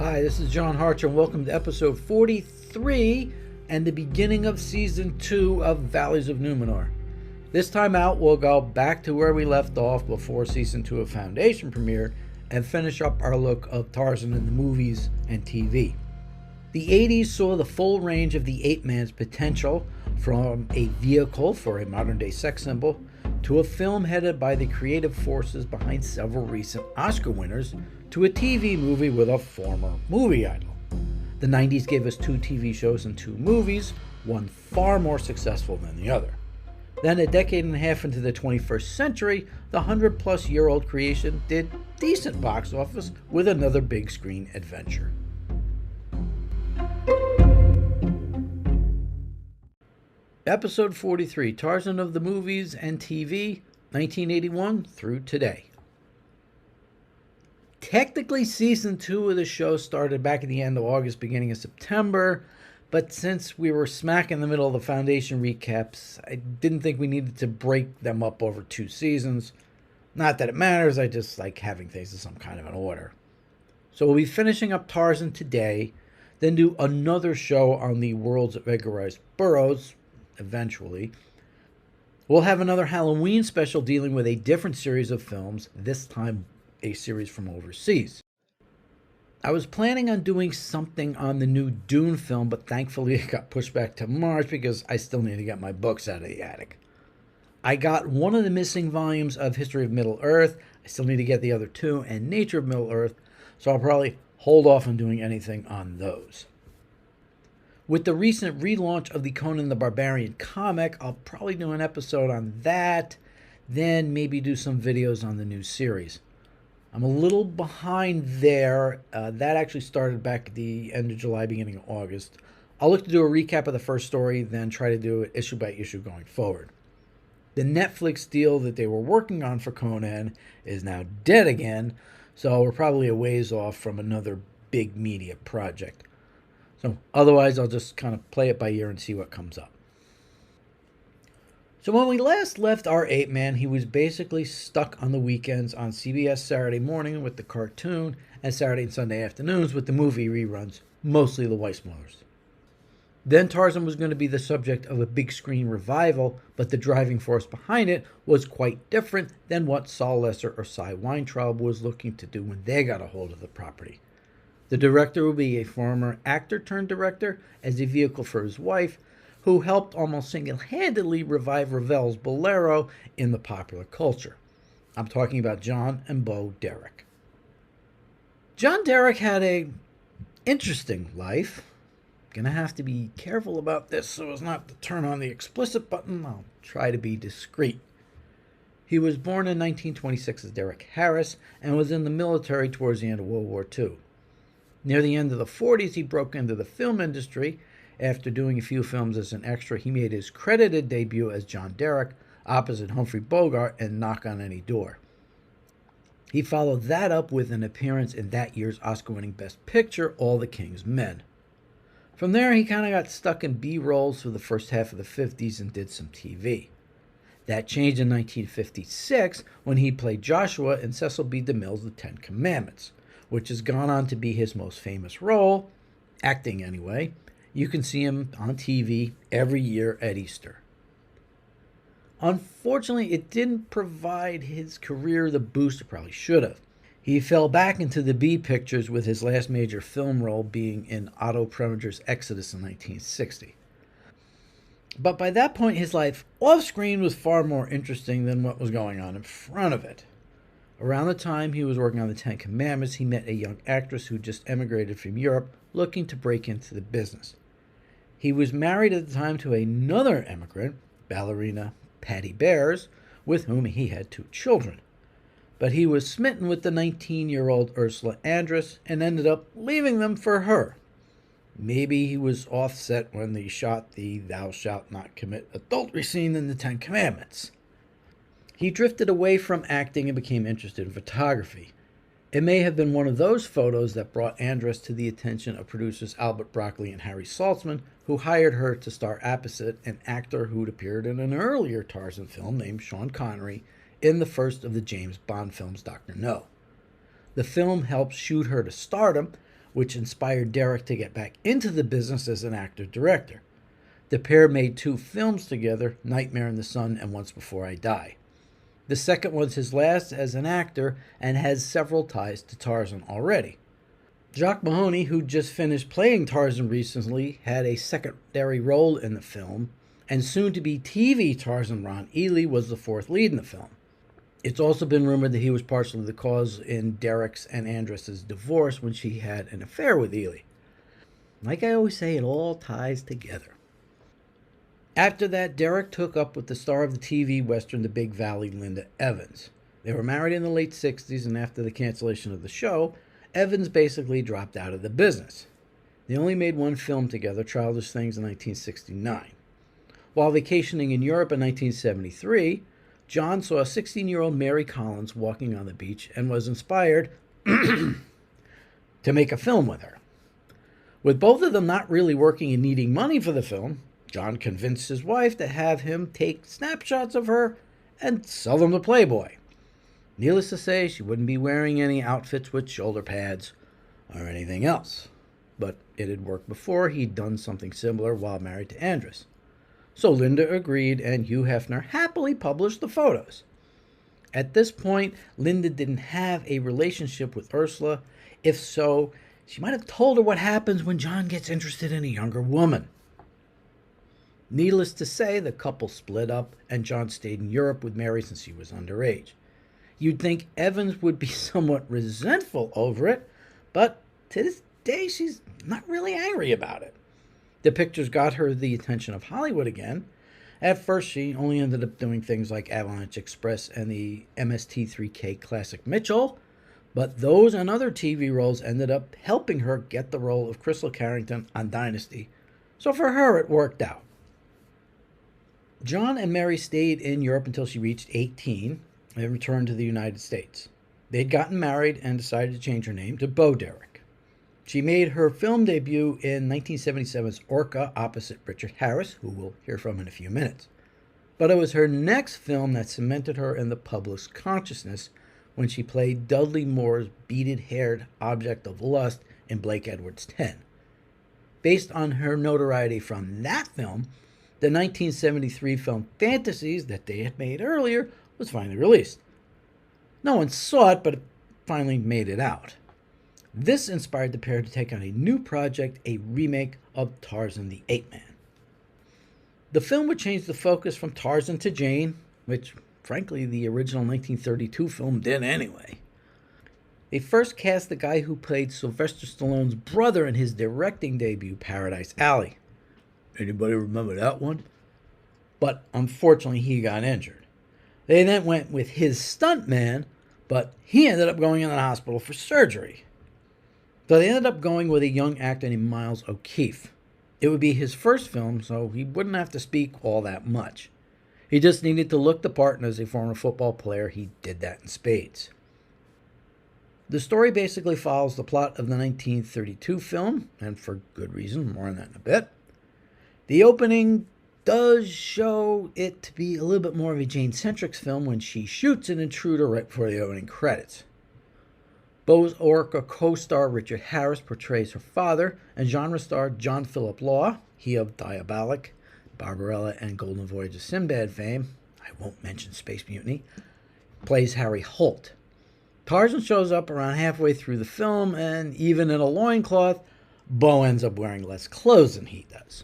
Hi, this is John Harcher, and welcome to episode 43 and the beginning of season 2 of Valleys of Numenor. This time out, we'll go back to where we left off before season 2 of Foundation premiered and finish up our look of Tarzan in the movies and TV. The 80s saw the full range of the ape man's potential, from a vehicle for a modern-day sex symbol to a film headed by the creative forces behind several recent Oscar winners to a TV movie with a former movie idol. The 90s gave us 2 TV shows and 2 movies, one far more successful than the other. Then a decade and a half into the 21st century, the 100-plus-year-old creation did decent box office with another big screen adventure. Episode 43, Tarzan of the Movies and TV, 1981 through today. Technically, season 2 of the show started back at the end of August, beginning of September, but since we were smack in the middle of the Foundation recaps, I didn't think we needed to break them up over 2 seasons. Not that it matters, I just like having things in some kind of an order. So we'll be finishing up Tarzan today, then do another show on the worlds of Edgar Rice Burroughs, eventually. We'll have another Halloween special dealing with a different series of films, this time a series from overseas. I was planning on doing something on the new Dune film, but thankfully it got pushed back to March because I still need to get my books out of the attic. I got one of the missing volumes of History of Middle-earth. I still need to get the other 2, and Nature of Middle-earth, so I'll probably hold off on doing anything on those. With the recent relaunch of the Conan the Barbarian comic, I'll probably do an episode on that, then maybe do some videos on the new series. I'm a little behind there. That actually started back at the end of July, beginning of August. I'll look to do a recap of the first story, then try to do it issue by issue going forward. The Netflix deal that they were working on for Conan is now dead again, so we're probably a ways off from another big media project. So otherwise, I'll just kind of play it by ear and see what comes up. So when we last left our ape man, he was basically stuck on the weekends on CBS Saturday morning with the cartoon and Saturday and Sunday afternoons with the movie reruns, mostly the Weissmullers. Then Tarzan was going to be the subject of a big screen revival, but the driving force behind it was quite different than what Saul Lesser or Cy Weintraub was looking to do when they got a hold of the property. The director will be a former actor-turned-director as a vehicle for his wife, who helped almost single-handedly revive Ravel's Bolero in the popular culture. I'm talking about John and Bo Derek. John Derek had an interesting life. Gonna have to be careful about this so as not to turn on the explicit button. I'll try to be discreet. He was born in 1926 as Derek Harris and was in the military towards the end of World War II. Near the end of the 40s, he broke into the film industry. After doing a few films as an extra, he made his credited debut as John Derek opposite Humphrey Bogart in Knock on Any Door. He followed that up with an appearance in that year's Oscar-winning Best Picture, All the King's Men. From there, he kind of got stuck in B-roles for the first half of the 50s and did some TV. That changed in 1956 when he played Joshua in Cecil B. DeMille's The Ten Commandments, which has gone on to be his most famous role, acting anyway. You can see him on TV every year at Easter. Unfortunately, it didn't provide his career the boost it probably should have. He fell back into the B pictures with his last major film role being in Otto Preminger's Exodus in 1960. But by that point, his life off-screen was far more interesting than what was going on in front of it. Around the time he was working on the Ten Commandments, he met a young actress who just emigrated from Europe looking to break into the business. He was married at the time to another immigrant, ballerina Patty Bears, with whom he had 2 children. But he was smitten with the 19-year-old Ursula Andress and ended up leaving them for her. Maybe he was offset when they shot the "Thou shalt not commit adultery" scene in the Ten Commandments. He drifted away from acting and became interested in photography. It may have been one of those photos that brought Andress to the attention of producers Albert Broccoli and Harry Saltzman, who hired her to star opposite an actor who'd appeared in an earlier Tarzan film named Sean Connery in the first of the James Bond films, Dr. No. The film helped shoot her to stardom, which inspired Derek to get back into the business as an actor-director. The pair made 2 films together, Nightmare in the Sun and Once Before I Die. The second was his last as an actor and has several ties to Tarzan already. Jacques Mahoney, who just finished playing Tarzan recently, had a secondary role in the film, and soon-to-be TV Tarzan Ron Ely was the 4th lead in the film. It's also been rumored that he was partially the cause in Derek's and Andress's divorce when she had an affair with Ely. Like I always say, it all ties together. After that, Derek took up with the star of the TV Western The Big Valley, Linda Evans. They were married in the late 60s, and after the cancellation of the show, Evans basically dropped out of the business. They only made 1 film together, Childish Things, in 1969. While vacationing in Europe in 1973, John saw 16-year-old Mary Collins walking on the beach and was inspired to make a film with her. With both of them not really working and needing money for the film, John convinced his wife to have him take snapshots of her and sell them to Playboy. Needless to say, she wouldn't be wearing any outfits with shoulder pads or anything else. But it had worked before. He'd done something similar while married to Andress. So Linda agreed, and Hugh Hefner happily published the photos. At this point, Linda didn't have a relationship with Ursula. If so, she might have told her what happens when John gets interested in a younger woman. Needless to say, the couple split up, and John stayed in Europe with Mary since she was underage. You'd think Evans would be somewhat resentful over it, but to this day, she's not really angry about it. The pictures got her the attention of Hollywood again. At first, she only ended up doing things like Avalanche Express and the MST3K Classic Mitchell, but those and other TV roles ended up helping her get the role of Crystal Carrington on Dynasty, so for her it worked out. John and Mary stayed in Europe until she reached 18 and returned to the United States. They'd gotten married and decided to change her name to Bo Derek. She made her film debut in 1977's Orca opposite Richard Harris, who we'll hear from in a few minutes. But it was her next film that cemented her in the public's consciousness when she played Dudley Moore's beaded-haired object of lust in Blake Edwards' 10. Based on her notoriety from that film, the 1973 film Fantasies that they had made earlier was finally released. No one saw it, but it finally made it out. This inspired the pair to take on a new project, a remake of Tarzan the Ape Man. The film would change the focus from Tarzan to Jane, which, frankly, the original 1932 film did anyway. They first cast the guy who played Sylvester Stallone's brother in his directing debut, Paradise Alley. Anybody remember that one? But unfortunately, he got injured. They then went with his stuntman, but he ended up going in the hospital for surgery. So they ended up going with a young actor named Miles O'Keefe. It would be his first film, so he wouldn't have to speak all that much. He just needed to look the part, and as a former football player, he did that in spades. The story basically follows the plot of the 1932 film, and for good reason, more on that in a bit. The opening does show it to be a little bit more of a Jane-centric film when she shoots an intruder right before the opening credits. Bo's Orca co-star Richard Harris portrays her father, and genre star John Philip Law, he of Diabolic, Barbarella, and Golden Voyage of Sinbad fame, I won't mention Space Mutiny, plays Harry Holt. Tarzan shows up around halfway through the film, and even in a loincloth, Bo ends up wearing less clothes than he does.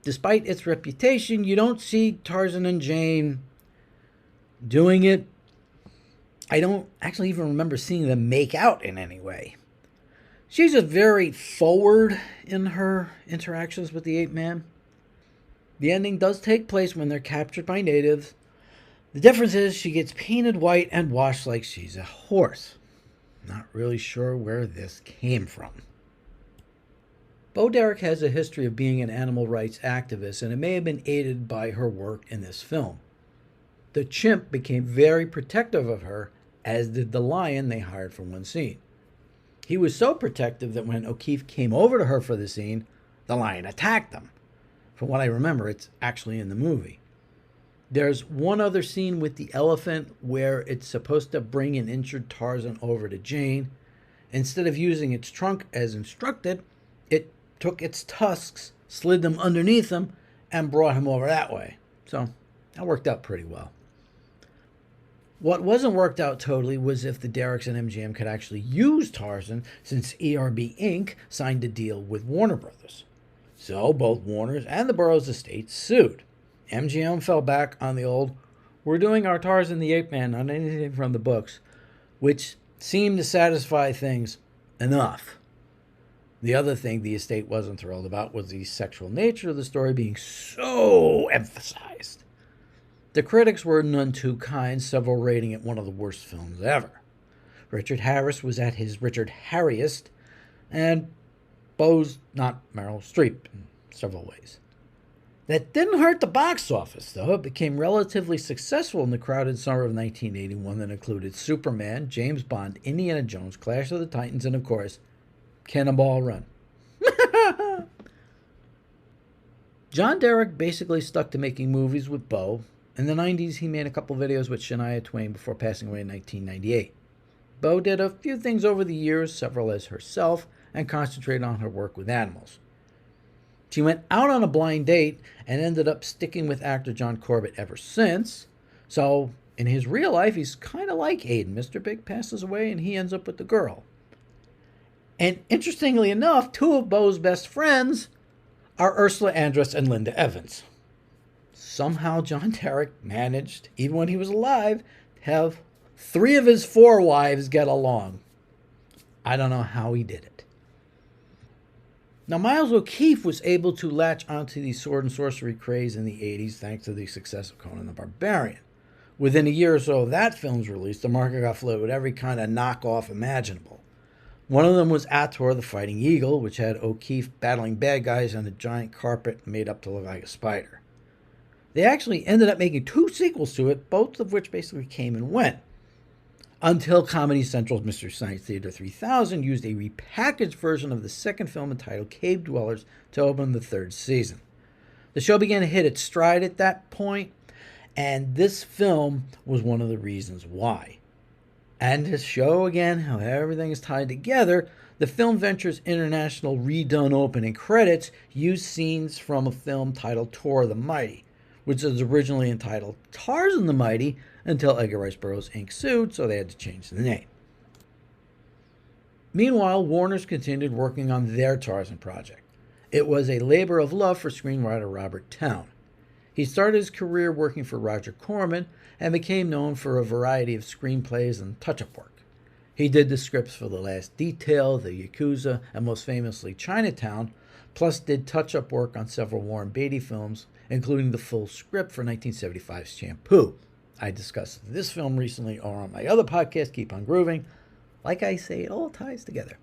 Despite its reputation, you don't see Tarzan and Jane doing it. I don't actually even remember seeing them make out in any way. She's just very forward in her interactions with the ape man. The ending does take place when they're captured by natives. The difference is she gets painted white and washed like she's a horse. Not really sure where this came from. Bo Derek has a history of being an animal rights activist, and it may have been aided by her work in this film. The chimp became very protective of her, as did the lion they hired for one scene. He was so protective that when O'Keefe came over to her for the scene, the lion attacked him. From what I remember, it's actually in the movie. There's one other scene with the elephant where it's supposed to bring an injured Tarzan over to Jane, Instead of using its trunk as instructed, it took its tusks, slid them underneath him, and brought him over that way. So that worked out pretty well. What wasn't worked out totally was if the Derricks and MGM could actually use Tarzan, since ERB Inc. signed a deal with Warner Brothers. So both Warner's and the Burroughs estate sued. MGM fell back on the old, "We're doing our Tarzan the Ape Man on anything from the books," which seemed to satisfy things enough. The other thing the estate wasn't thrilled about was the sexual nature of the story being so emphasized. The critics were none too kind, several rating it one of the worst films ever. Richard Harris was at his Richard Harriest, and Beau's not Meryl Streep in several ways. That didn't hurt the box office, though. It became relatively successful in the crowded summer of 1981 that included Superman, James Bond, Indiana Jones, Clash of the Titans, and, of course, Cannonball Run. John Derrick basically stuck to making movies with Beau. In the 90s, he made a couple videos with Shania Twain before passing away in 1998. Beau did a few things over the years, several as herself, and concentrated on her work with animals. She went out on a blind date and ended up sticking with actor John Corbett ever since. So, in his real life, he's kind of like Aiden. Mr. Big passes away and he ends up with the girl. And interestingly enough, two of Beau's best friends are Ursula Andress and Linda Evans. Somehow John Derrick managed, even when he was alive, to have 3 of his 4 wives get along. I don't know how he did it. Now, Miles O'Keefe was able to latch onto the sword and sorcery craze in the 80s thanks to the success of Conan the Barbarian. Within a year or so of that film's release, the market got flooded with every kind of knockoff imaginable. One of them was Ator the Fighting Eagle, which had O'Keefe battling bad guys on a giant carpet made up to look like a spider. They actually ended up making 2 sequels to it, both of which basically came and went. Until Comedy Central's Mystery Science Theater 3000 used a repackaged version of the second film entitled Cave Dwellers to open the 3rd season. The show began to hit its stride at that point, and this film was one of the reasons why. And to show again how everything is tied together, the Film Ventures International redone opening credits used scenes from a film titled Tor the Mighty, which was originally entitled Tarzan the Mighty, until Edgar Rice Burroughs Inc. sued, so they had to change the name. Meanwhile, Warner's continued working on their Tarzan project. It was a labor of love for screenwriter Robert Towne. He started his career working for Roger Corman and became known for a variety of screenplays and touch-up work. He did the scripts for The Last Detail, The Yakuza, and most famously Chinatown, plus did touch-up work on several Warren Beatty films, including the full script for 1975's Shampoo. I discussed this film recently or on my other podcast, Keep on Grooving. Like I say, it all ties together.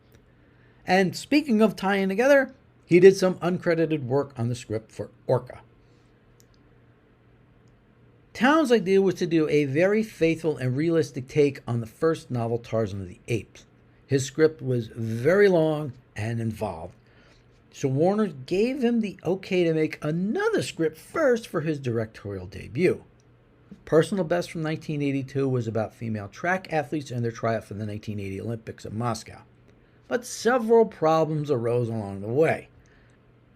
And speaking of tying together, he did some uncredited work on the script for Orca. Towne's idea was to do a very faithful and realistic take on the first novel, Tarzan of the Apes. His script was very long and involved, so Warner gave him the okay to make another script first for his directorial debut. Personal Best from 1982 was about female track athletes and their tryout for the 1980 Olympics in Moscow. But several problems arose along the way.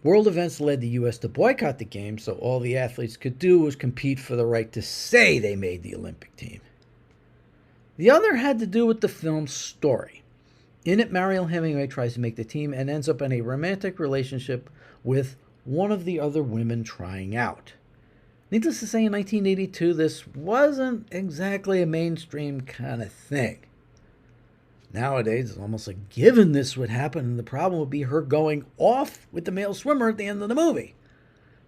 World events led the U.S. to boycott the games, so all the athletes could do was compete for the right to say they made the Olympic team. The other had to do with the film's story. In it, Mariel Hemingway tries to make the team and ends up in a romantic relationship with one of the other women trying out. Needless to say, in 1982, this wasn't exactly a mainstream kind of thing. Nowadays, it's almost a given this would happen, and the problem would be her going off with the male swimmer at the end of the movie.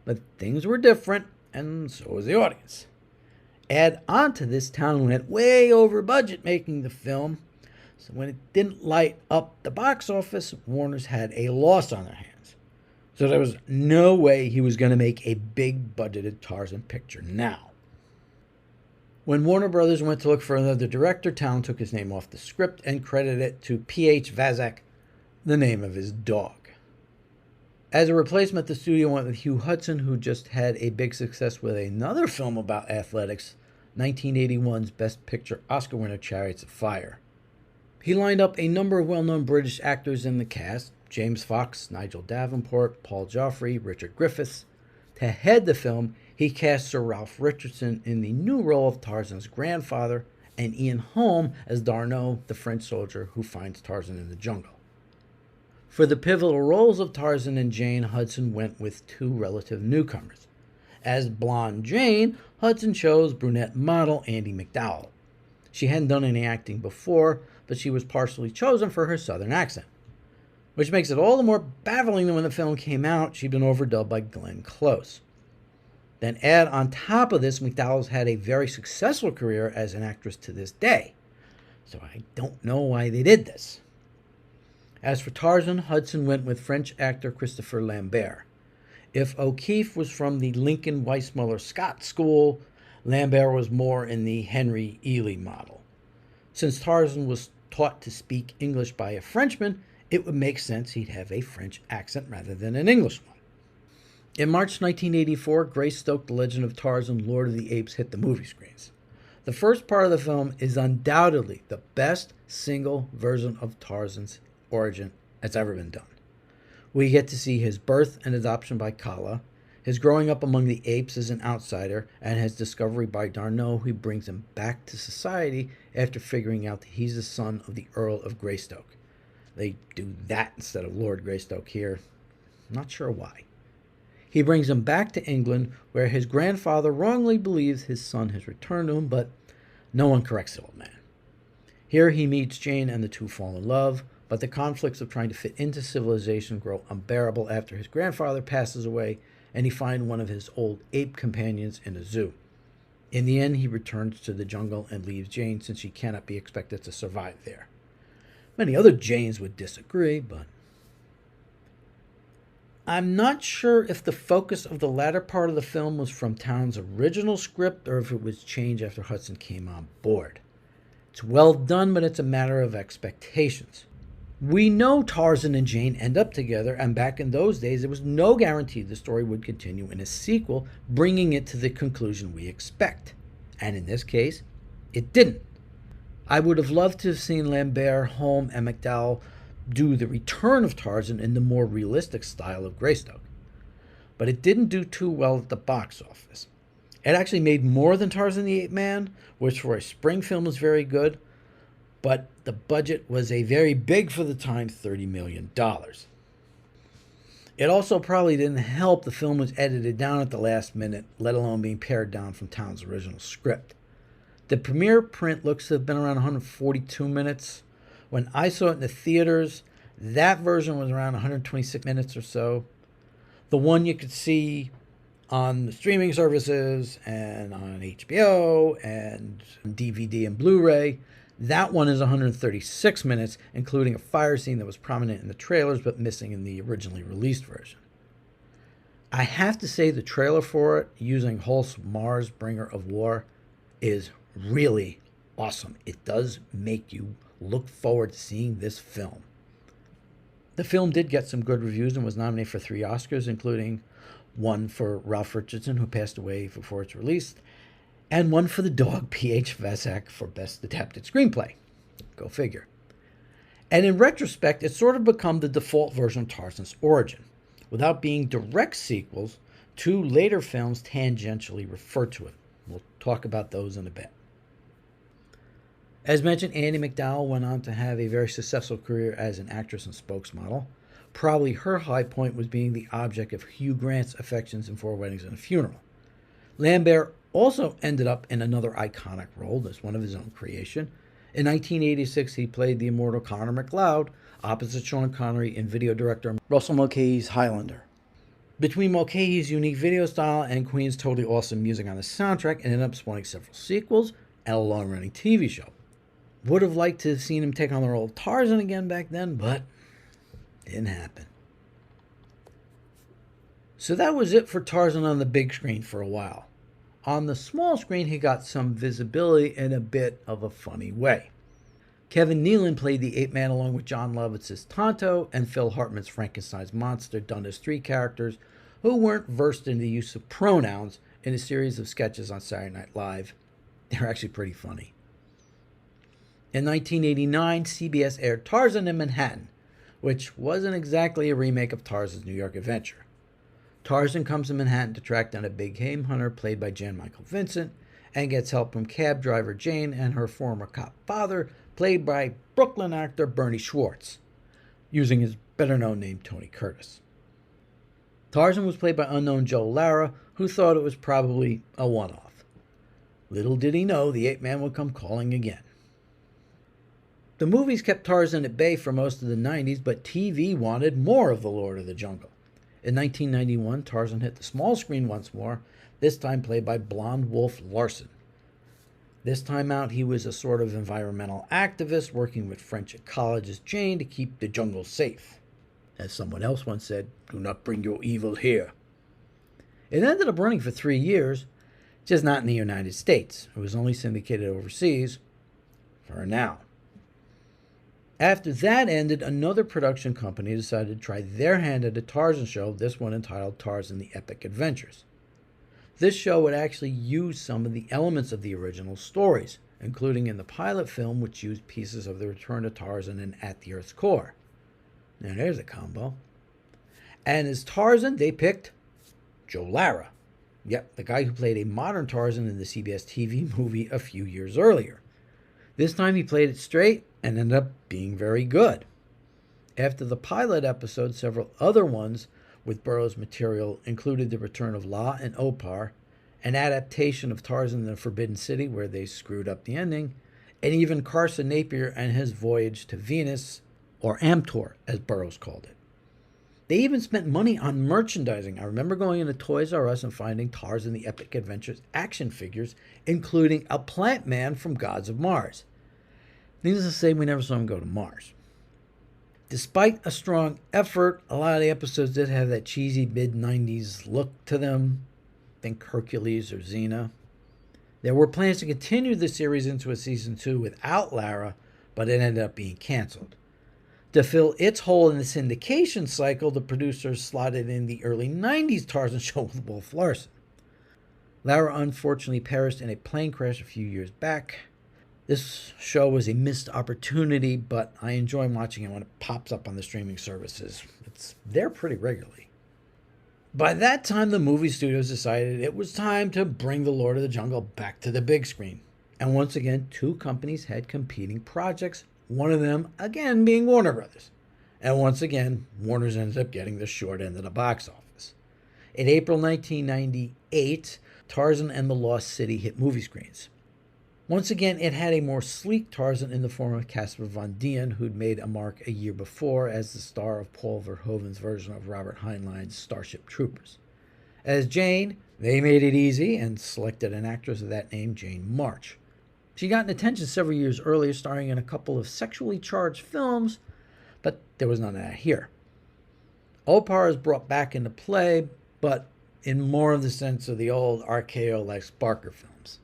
But things were different, and so was the audience. Add on to this, Towne went way over budget making the film, so when it didn't light up the box office, Warner's had a loss on their hands. So there was no way he was going to make a big budgeted Tarzan picture now. When Warner Brothers went to look for another director, Towne took his name off the script and credited it to P.H. Vazak, the name of his dog. As a replacement, the studio went with Hugh Hudson, who just had a big success with another film about athletics, 1981's Best Picture Oscar winner, Chariots of Fire. He lined up a number of well-known British actors in the cast: James Fox, Nigel Davenport, Paul Joffrey, Richard Griffiths. To head the film, he cast Sir Ralph Richardson in the new role of Tarzan's grandfather, and Ian Holm as D'Arnot, the French soldier who finds Tarzan in the jungle. For the pivotal roles of Tarzan and Jane, Hudson went with two relative newcomers. As blonde Jane, Hudson chose brunette model Andie MacDowell. She hadn't done any acting before, but she was partially chosen for her southern accent, which makes it all the more baffling that when the film came out, she'd been overdubbed by Glenn Close. Then add on top of this, MacDowell's had a very successful career as an actress to this day, so I don't know why they did this. As for Tarzan, Hudson went with French actor Christopher Lambert. If O'Keeffe was from the Lincoln Weissmuller Scott school, Lambert was more in the Henry Ely model. Since Tarzan was taught to speak English by a Frenchman, it would make sense he'd have a French accent rather than an English one. In March 1984, Greystoke, The Legend of Tarzan, Lord of the Apes hit the movie screens. The first part of the film is undoubtedly the best single version of Tarzan's origin that's ever been done. We get to see his birth and adoption by Kala, his growing up among the apes as an outsider, and his discovery by D'Arnot, who brings him back to society after figuring out that he's the son of the Earl of Greystoke. They do that instead of Lord Greystoke here. Not sure why. He brings him back to England, where his grandfather wrongly believes his son has returned to him, but no one corrects the old man. Here he meets Jane and the two fall in love, but the conflicts of trying to fit into civilization grow unbearable after his grandfather passes away and he finds one of his old ape companions in a zoo. In the end, he returns to the jungle and leaves Jane since she cannot be expected to survive there. Many other Janes would disagree, but I'm not sure if the focus of the latter part of the film was from Towne's original script or if it was changed after Hudson came on board. It's well done, but it's a matter of expectations. We know Tarzan and Jane end up together, and back in those days, there was no guarantee the story would continue in a sequel, bringing it to the conclusion we expect. And in this case, it didn't. I would have loved to have seen Lambert, Holm, and MacDowell do the return of Tarzan in the more realistic style of Greystoke. But it didn't do too well at the box office. It actually made more than Tarzan the Ape Man, which for a spring film is very good, but the budget was a very big for the time $30 million. It also probably didn't help the film was edited down at the last minute, let alone being pared down from Towne's original script. The premiere print looks to have been around 142 minutes. When I saw it in the theaters, that version was around 126 minutes or so. The one you could see on the streaming services and on HBO and DVD and Blu-ray, that one is 136 minutes, including a fire scene that was prominent in the trailers but missing in the originally released version. I have to say the trailer for it, using Holst Mars, Bringer of War, is really awesome. It does make you look forward to seeing this film. The film did get some good reviews and was nominated for 3 Oscars, including one for Ralph Richardson, who passed away before its release, and one for the dog P.H. Vasak for Best Adapted Screenplay. Go figure. And in retrospect, it's sort of become the default version of Tarzan's origin. Without being direct sequels, 2 later films tangentially refer to it. We'll talk about those in a bit. As mentioned, Andie MacDowell went on to have a very successful career as an actress and spokesmodel. Probably her high point was being the object of Hugh Grant's affections in 4 Weddings and a Funeral. Lambert also ended up in another iconic role as one of his own creation. In 1986, he played the immortal Connor MacLeod opposite Sean Connery in video director Russell Mulcahy's Highlander. Between Mulcahy's unique video style and Queen's totally awesome music on the soundtrack, it ended up spawning several sequels and a long-running TV show. Would have liked to have seen him take on the role of Tarzan again back then, but didn't happen. So that was it for Tarzan on the big screen for a while. On the small screen, he got some visibility in a bit of a funny way. Kevin Nealon played the Ape Man along with John Lovitz's Tonto and Phil Hartman's Frankenstein's monster, done as 3 characters who weren't versed in the use of pronouns in a series of sketches on Saturday Night Live. They're actually pretty funny. In 1989, CBS aired Tarzan in Manhattan, which wasn't exactly a remake of Tarzan's New York adventure. Tarzan comes to Manhattan to track down a big game hunter played by Jan Michael Vincent and gets help from cab driver Jane and her former cop father, played by Brooklyn actor Bernie Schwartz, using his better-known name Tony Curtis. Tarzan was played by unknown Joe Lara, who thought it was probably a one-off. Little did he know the ape man would come calling again. The movies kept Tarzan at bay for most of the 90s, but TV wanted more of the Lord of the Jungle. In 1991, Tarzan hit the small screen once more, this time played by blonde Wolf Larson. This time out, he was a sort of environmental activist working with French ecologist Jane to keep the jungle safe. As someone else once said, "Do not bring your evil here." It ended up running for 3 years, just not in the United States. It was only syndicated overseas, for now. After that ended, another production company decided to try their hand at a Tarzan show, this one entitled Tarzan the Epic Adventures. This show would actually use some of the elements of the original stories, including in the pilot film, which used pieces of The Return of Tarzan and At the Earth's Core. Now there's a combo. And as Tarzan, they picked Joe Lara. Yep, the guy who played a modern Tarzan in the CBS TV movie a few years earlier. This time he played it straight and ended up being very good. After the pilot episode, several other ones with Burroughs material included the return of La and Opar, an adaptation of Tarzan in the Forbidden City where they screwed up the ending, and even Carson Napier and his voyage to Venus, or Amtor as Burroughs called it. They even spent money on merchandising. I remember going into Toys R Us and finding Tarzan the Epic Adventures action figures, including a plant man from Gods of Mars. Needless to say, we never saw him go to Mars. Despite a strong effort, a lot of the episodes did have that cheesy mid-90s look to them. Think Hercules or Xena. There were plans to continue the series into a season 2 without Lara, but it ended up being canceled. To fill its hole in the syndication cycle, the producers slotted in the early 90s Tarzan show with Wolf Larson. Lara unfortunately perished in a plane crash a few years back. This show was a missed opportunity, but I enjoy watching it when it pops up on the streaming services. It's there pretty regularly. By that time, the movie studios decided it was time to bring The Lord of the Jungle back to the big screen. And once again, two companies had competing projects, one of them, again, being Warner Brothers. And once again, Warner's ended up getting the short end of the box office. In April 1998, Tarzan and the Lost City hit movie screens. Once again, it had a more sleek Tarzan in the form of Casper Van Dien, who'd made a mark a year before as the star of Paul Verhoeven's version of Robert Heinlein's Starship Troopers. As Jane, they made it easy and selected an actress of that name, Jane March. She got attention several years earlier, starring in a couple of sexually charged films, but there was none of that here. Opar is brought back into play, but in more of the sense of the old RKO Lex Barker films.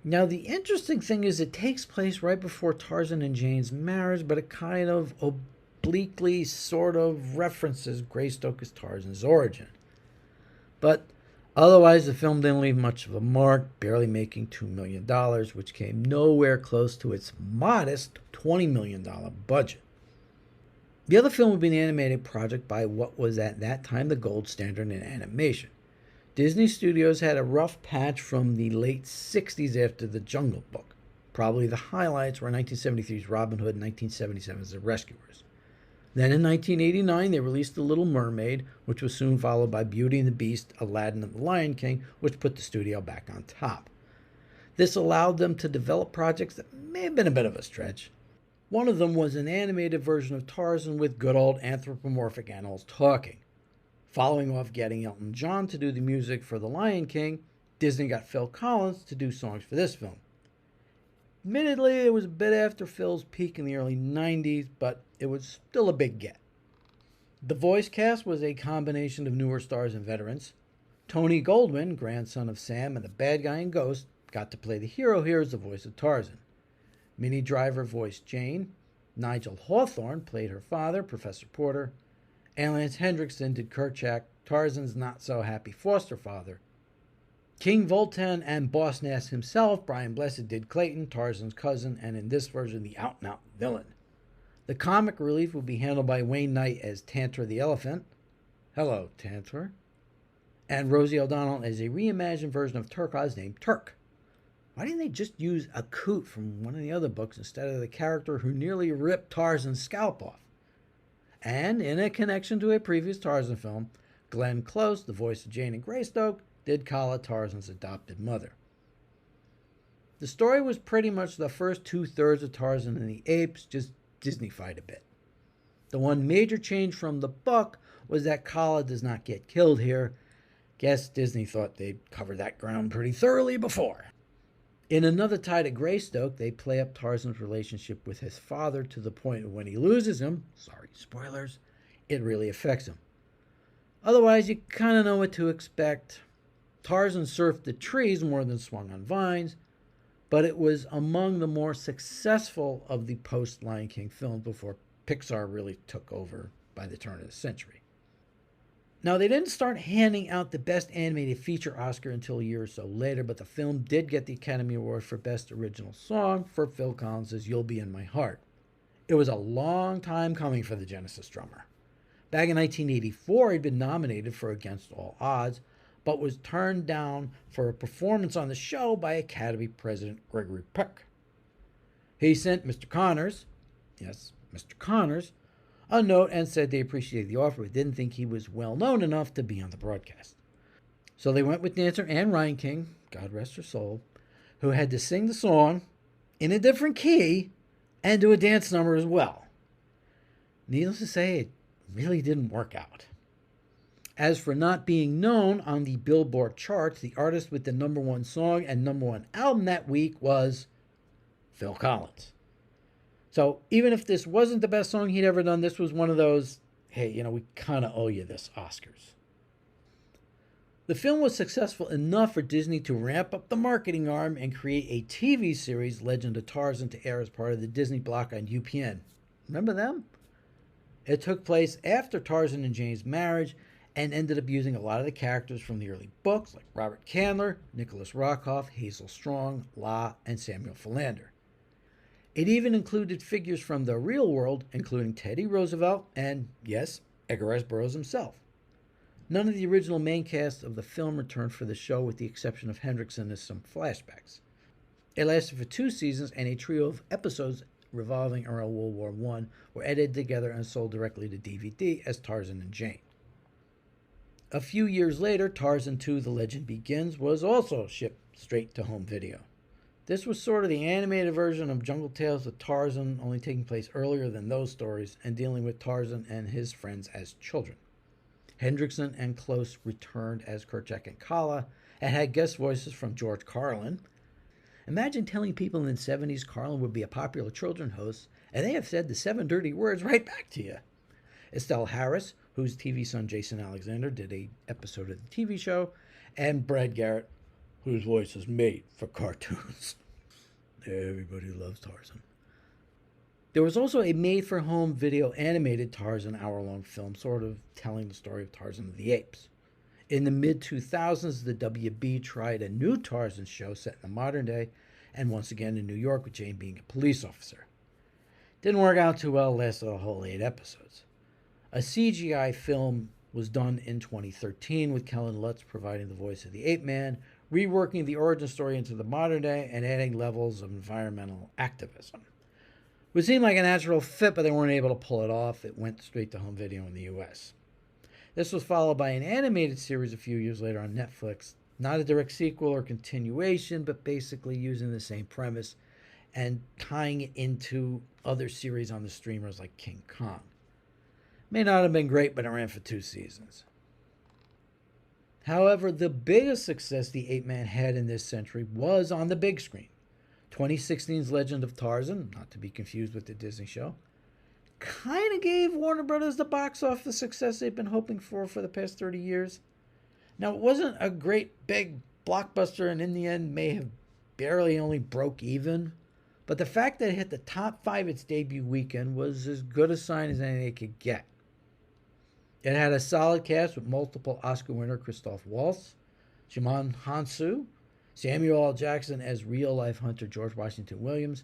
Now, the interesting thing is it takes place right before Tarzan and Jane's marriage, but it kind of obliquely sort of references Greystoke's Tarzan's origin. But otherwise, the film didn't leave much of a mark, barely making $2 million, which came nowhere close to its modest $20 million budget. The other film would be an animated project by what was at that time the gold standard in animation. Disney Studios had a rough patch from the late 60s after The Jungle Book. Probably the highlights were 1973's Robin Hood and 1977's The Rescuers. Then in 1989, they released The Little Mermaid, which was soon followed by Beauty and the Beast, Aladdin, and The Lion King, which put the studio back on top. This allowed them to develop projects that may have been a bit of a stretch. One of them was an animated version of Tarzan with good old anthropomorphic animals talking. Following off getting Elton John to do the music for The Lion King, Disney got Phil Collins to do songs for this film. Admittedly, it was a bit after Phil's peak in the early 90s, but it was still a big get. The voice cast was a combination of newer stars and veterans. Tony Goldwyn, grandson of Sam and the bad guy in Ghost, got to play the hero here as the voice of Tarzan. Minnie Driver voiced Jane. Nigel Hawthorne played her father, Professor Porter. And Lance Hendrickson did Kerchak, Tarzan's not-so-happy foster father. King Voltan and Boss Nass himself, Brian Blessed, did Clayton, Tarzan's cousin, and in this version, the out-and-out villain. The comic relief will be handled by Wayne Knight as Tantor the Elephant. Hello, Tantor. And Rosie O'Donnell as a reimagined version of Turkaz named Turk. Why didn't they just use a coot from one of the other books instead of the character who nearly ripped Tarzan's scalp off? And in a connection to a previous Tarzan film, Glenn Close, the voice of Jane and Greystoke, did Kala, Tarzan's adopted mother. The story was pretty much the first 2/3 of Tarzan and the Apes, just Disney-fied a bit. The one major change from the book was that Kala does not get killed here. Guess Disney thought they'd covered that ground pretty thoroughly before. In another tie to Greystoke, they play up Tarzan's relationship with his father to the point of when he loses him, sorry, spoilers, it really affects him. Otherwise, you kind of know what to expect. Tarzan surfed the trees more than swung on vines, but it was among the more successful of the post-Lion King films before Pixar really took over by the turn of the century. Now, they didn't start handing out the Best Animated Feature Oscar until a year or so later, but the film did get the Academy Award for Best Original Song for Phil Collins' You'll Be in My Heart. It was a long time coming for the Genesis drummer. Back in 1984, he'd been nominated for Against All Odds, but was turned down for a performance on the show by Academy President Gregory Peck. He sent Mr. Connors, yes, Mr. Connors, a note and said they appreciated the offer but didn't think he was well known enough to be on the broadcast. So they went with dancer Anne Ryan King, God rest her soul, who had to sing the song in a different key and do a dance number as well. Needless to say, it really didn't work out. As for not being known on the Billboard charts, the artist with the #1 song and #1 album that week was Phil Collins. So even if this wasn't the best song he'd ever done, this was one of those, hey, we kind of owe you this Oscars. The film was successful enough for Disney to ramp up the marketing arm and create a TV series, Legend of Tarzan, to air as part of the Disney block on UPN. Remember them? It took place after Tarzan and Jane's marriage and ended up using a lot of the characters from the early books, like Robert Candler, Nicholas Rokoff, Hazel Strong, La, and Samuel Philander. It even included figures from the real world, including Teddy Roosevelt and, yes, Edgar Rice Burroughs himself. None of the original main cast of the film returned for the show, with the exception of Hendrickson and some flashbacks. It lasted for 2 seasons, and a trio of episodes revolving around World War I were edited together and sold directly to DVD as Tarzan and Jane. A few years later, Tarzan 2: The Legend Begins was also shipped straight to home video. This was sort of the animated version of Jungle Tales of Tarzan, only taking place earlier than those stories and dealing with Tarzan and his friends as children. Hendrickson and Close returned as Kerchak and Kala and had guest voices from George Carlin. Imagine telling people in the 70s Carlin would be a popular children's host, and they have said the 7 dirty words right back to you. Estelle Harris, whose TV son Jason Alexander did an episode of the TV show, and Brad Garrett, whose voice is made for cartoons. Everybody loves Tarzan. There was also a made-for-home video animated Tarzan hour-long film, sort of telling the story of Tarzan of the Apes. In the mid-2000s, the WB tried a new Tarzan show set in the modern day, and once again in New York, with Jane being a police officer. Didn't work out too well, lasted a whole 8 episodes. A CGI film was done in 2013, with Kellen Lutz providing the voice of the ape man, reworking the origin story into the modern day and adding levels of environmental activism. It would seem like a natural fit, but they weren't able to pull it off. It went straight to home video in the US. This was followed by an animated series a few years later on Netflix. Not a direct sequel or continuation, but basically using the same premise and tying it into other series on the streamers like King Kong. May not have been great, but it ran for 2 seasons. However, the biggest success the Ape Man had in this century was on the big screen. 2016's Legend of Tarzan, not to be confused with the Disney show, kind of gave Warner Brothers the box office success they've been hoping for the past 30 years. Now, it wasn't a great big blockbuster, and in the end may have barely only broke even, but the fact that it hit the top 5 its debut weekend was as good a sign as any they could get. It had a solid cast with multiple Oscar winner Christoph Waltz, Jimon Hansu, Samuel L. Jackson as real-life hunter George Washington Williams,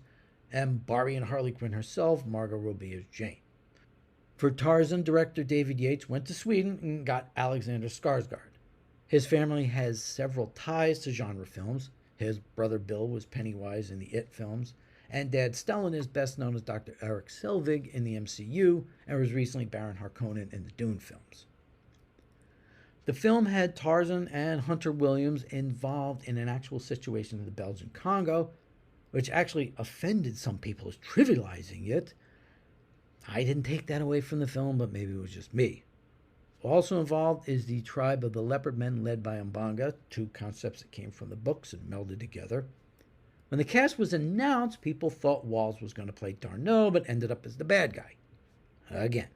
and Barbie and Harley Quinn herself, Margot Robbie as Jane. For Tarzan, director David Yates went to Sweden and got Alexander Skarsgård. His family has several ties to genre films. His brother Bill was Pennywise in the It films, and Dad Stellan is best known as Dr. Eric Selvig in the MCU and was recently Baron Harkonnen in the Dune films. The film had Tarzan and Hunter Williams involved in an actual situation in the Belgian Congo, which actually offended some people as trivializing it. I didn't take that away from the film, but maybe it was just me. Also involved is the tribe of the Leopard Men led by Mbanga, two concepts that came from the books and melded together. When the cast was announced, people thought Walls was going to play D'Arnot, but ended up as the bad guy. Again.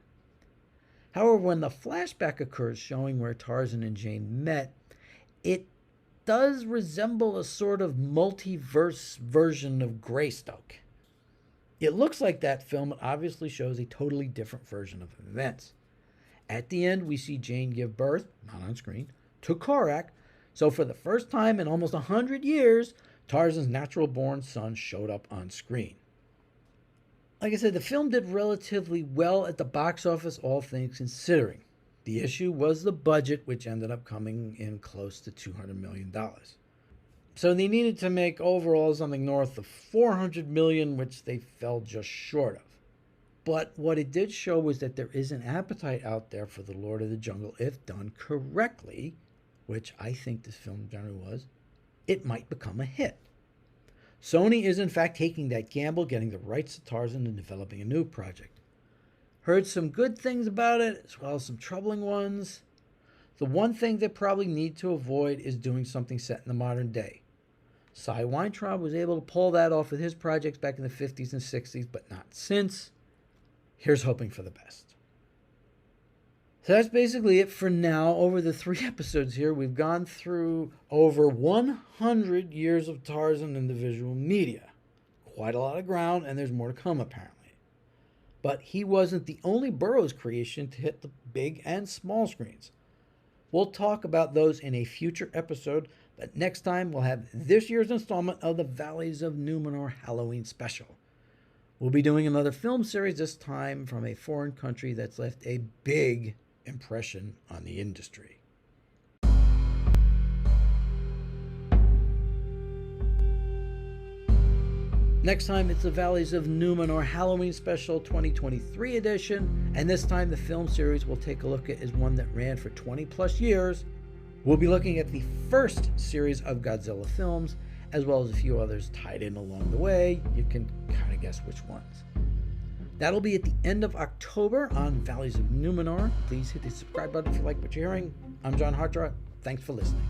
However, when the flashback occurs showing where Tarzan and Jane met, it does resemble a sort of multiverse version of Greystoke. It looks like that film, but obviously shows a totally different version of events. At the end, we see Jane give birth, not on screen, to Korak, so for the first time in almost 100 years, Tarzan's natural-born son showed up on screen. Like I said, the film did relatively well at the box office, all things considering. The issue was the budget, which ended up coming in close to $200 million. So they needed to make overall something north of $400 million, which they fell just short of. But what it did show was that there is an appetite out there for the Lord of the Jungle if done correctly, which I think this film generally was. It might become a hit. Sony is in fact taking that gamble, getting the rights to Tarzan and developing a new project. Heard some good things about it, as well as some troubling ones. The one thing they probably need to avoid is doing something set in the modern day. Cy Weintraub was able to pull that off with his projects back in the 50s and 60s, but not since. Here's hoping for the best. So that's basically it for now. Over the 3 episodes here, we've gone through over 100 years of Tarzan in the visual media. Quite a lot of ground, and there's more to come apparently. But he wasn't the only Burroughs creation to hit the big and small screens. We'll talk about those in a future episode, but next time we'll have this year's installment of the Valleys of Numenor Halloween special. We'll be doing another film series, this time from a foreign country that's left a big impression on the industry. Next time, it's the Valleys of Numenor Halloween Special 2023 edition, and this time the film series we'll take a look at is one that ran for 20 plus years. We'll be looking at the first series of Godzilla films, as well as a few others tied in along the way. You can kind of guess which ones. That'll be at the end of October on Valleys of Numenor. Please hit the subscribe button if you like what you're hearing. I'm John Hartra. Thanks for listening.